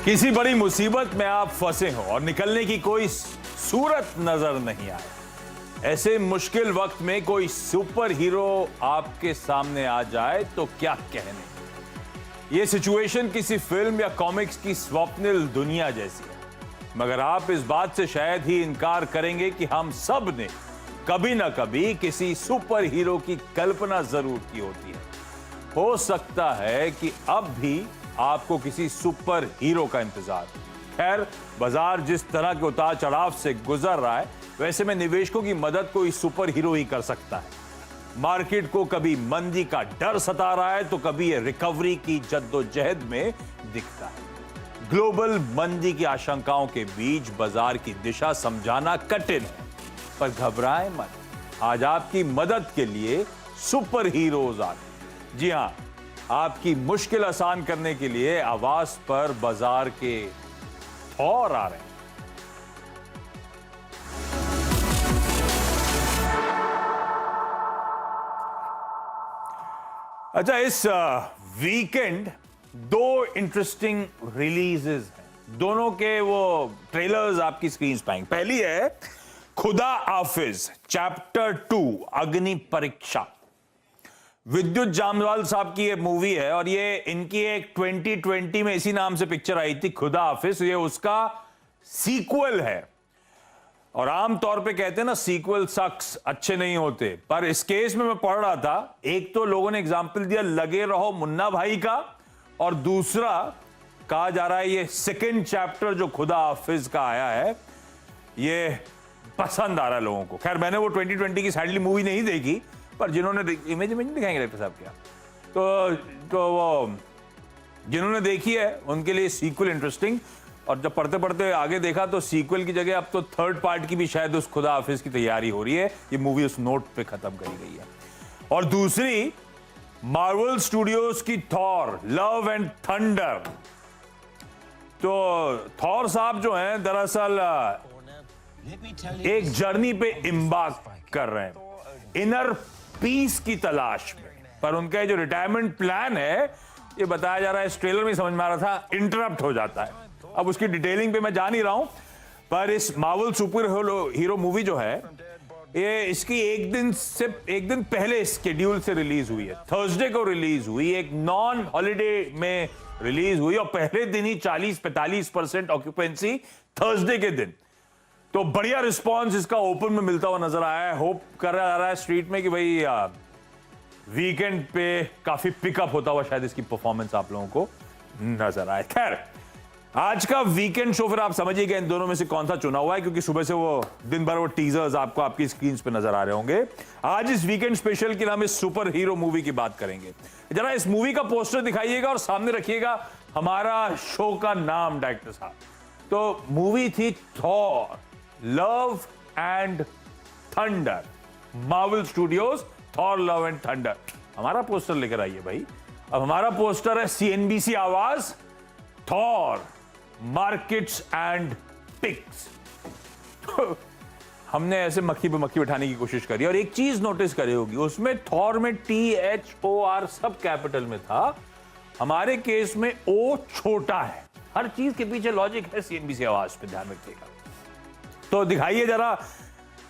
किसी बड़ी मुसीबत में आप फंसे हो और निकलने की कोई सूरत नजर नहीं आए, ऐसे मुश्किल वक्त में कोई सुपर हीरो आपके सामने आ जाए तो क्या कहने। यह सिचुएशन किसी फिल्म या कॉमिक्स की स्वप्निल दुनिया जैसी है, मगर आप इस बात से शायद ही इनकार करेंगे कि हम सब ने कभी ना कभी किसी सुपर हीरो की कल्पना जरूर की होती है। हो सकता है कि अब भी आपको किसी सुपर हीरो का इंतजार। खैर, बाजार जिस तरह के उतार चढ़ाव से गुजर रहा है, वैसे में निवेशकों की मदद कोई सुपर हीरो ही कर सकता है। मार्केट को कभी मंदी का डर सता रहा है तो कभी ये रिकवरी की जद्दोजहद में दिखता है। ग्लोबल मंदी की आशंकाओं के बीच बाजार की दिशा समझाना कठिन है, पर घबराएं मत, आज आपकी मदद के लिए सुपर हीरोज आ गए। जी हां, आपकी मुश्किल आसान करने के लिए आवाज पर बाजार के थॉर आ रहे हैं। अच्छा, इस वीकेंड दो इंटरेस्टिंग रिलीजेस हैं। दोनों के वो ट्रेलर्स आपकी स्क्रीन पे आएंगे। पहली है खुदा हाफिज चैप्टर 2 अग्नि परीक्षा। विद्युत जामवाल साहब की ये मूवी है और ये इनकी एक 2020 में इसी नाम से पिक्चर आई थी खुदा हाफिज। ये उसका सीक्वल है और आमतौर पे कहते हैं ना, सीक्वल सक्स, अच्छे नहीं होते। पर इस केस में मैं पढ़ रहा था, एक तो लोगों ने एग्जाम्पल दिया लगे रहो मुन्ना भाई का, और दूसरा कहा जा रहा है ये सेकेंड चैप्टर जो खुदा हाफिज का आया है ये पसंद आ रहा है लोगों को। खैर, मैंने वो 2020 की सैडली मूवी नहीं देखी, पर जिन्होंने इमेज नहीं दिखाएंगे डायरेक्टर साहब क्या, तो वो जिन्होंने देखी है उनके लिए सीक्वल इंटरेस्टिंग। और जब पढ़ते पढ़ते आगे देखा तो सीक्वल की जगह अब तो थर्ड पार्ट की भी शायद उस खुदा हाफिज की तैयारी हो रही है। ये मूवी उस नोट पे खत्म करी गई है। और दूसरी मार्वल स्टूडियोज की थॉर लव एंड थंडर। तो थॉर साहब जो हैं दरअसल एक जर्नी पे इम्बार्क कर रहे हैं इनर पीस की तलाश में, पर उनका जो रिटायरमेंट प्लान है ये बताया जा रहा है, इस ट्रेलर में समझ में आ रहा था, इंटरप्ट हो जाता है। अब उसकी डिटेलिंग पे मैं जा नहीं रहा हूं, पर इस मार्वल सुपर हीरो मूवी जो है ये इसकी एक दिन पहले शेड्यूल से रिलीज हुई है। थर्सडे को रिलीज हुई, एक नॉन हॉलिडे में रिलीज हुई और पहले दिन ही 40-45% ऑक्यूपेंसी थर्सडे के दिन। तो बढ़िया रिस्पांस इसका ओपन में मिलता हुआ नजर आया है। होप कर रहा है स्ट्रीट में कि भाई वीकेंड पे काफी पिकअप होता हुआ शायद इसकी परफॉर्मेंस आप लोगों को नजर आए। खैर, आज का वीकेंड शो फिर आप समझिए इन दोनों में से कौन सा चुना हुआ है, क्योंकि सुबह से वो दिन भर वो टीजर्स आपको आपकी स्क्रीन पे नजर आ रहे होंगे। आज इस वीकेंड स्पेशल के नाम इस सुपर हीरो मूवी की बात करेंगे। जरा इस मूवी का पोस्टर दिखाइएगा और सामने रखिएगा हमारा शो का नाम डायरेक्टर साहब। तो मूवी थी Thor love and thunder, Marvel studios Thor love and thunder. हमारा पोस्टर लेकर आइए भाई। अब हमारा पोस्टर है CNBC आवाज थॉर मार्केट्स एंड पिक्स। हमने ऐसे मक्खी पे मक्खी बैठाने की कोशिश करी और एक चीज नोटिस करी होगी, उसमें थॉर में THOR सब कैपिटल में था, हमारे केस में O छोटा है। हर चीज के पीछे लॉजिक है CNBC आवाज पे, ध्यान रखिएगा। तो दिखाइए जरा,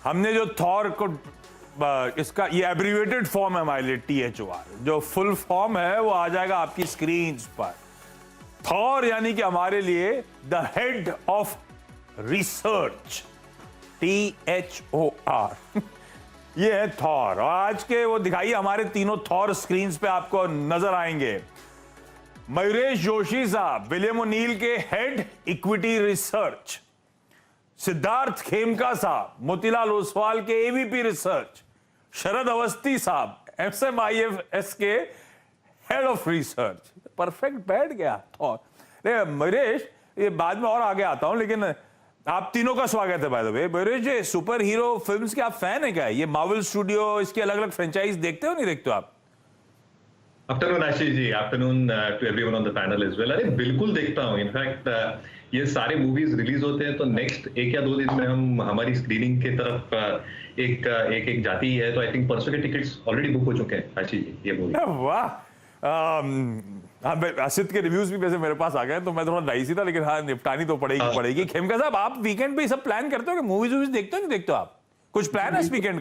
हमने जो थॉर को इसका ये एब्रीवेटेड फॉर्म है हमारे लिए THOR, जो फुल फॉर्म है वो आ जाएगा आपकी स्क्रीन पर। थॉर यानी कि हमारे लिए the head of research, THOR ये है थॉर। और आज के वो दिखाइए, हमारे तीनों थॉर स्क्रीन पे आपको नजर आएंगे। मयूरेश जोशी साहब विलियम ओनील के head equity research, Siddharth Khemka साहब मोतीलाल ओसवाल के AVP रिसर्च, शरद अवस्थी साहब SMIFS के हेड ऑफ रिसर्च। परफेक्ट बैठ गया थॉर। मयूरेश, ये बाद में और आगे आता हूं, लेकिन आप तीनों का स्वागत है by the way. Mayuresh ji, super hero films के आप फैन है क्या? ये मार्वल स्टूडियो, इसके अलग अलग फ्रेंचाइज देखते हो नहीं देखते हो आप? Afternoon Ashish ji, afternoon to everyone on the panel as well. अरे बिल्कुल देखता हूँ। इनफैक्ट ये सारे मूवीज रिलीज होते हैं तो नेक्स्ट 1 या 2 दिन में हम हमारी स्क्रीनिंग की तरफ एक जाती है। तो आई थिंक परसों के टिकट्स ऑलरेडी बुक हो चुके हैं आशीष जी, ये मूवी। वाह, हाँ असित के रिव्यूज भी वैसे मेरे पास आ गए तो मैं थोड़ा डाइसी था, लेकिन हाँ निपटानी तो पड़ेगी। खेमका साहब, आप वीकेंड पे सब प्लान करते हो कि मूवीज वूवीज देखते हो नहीं देखते हो आप? कुछ प्लान है इस वीकेंड?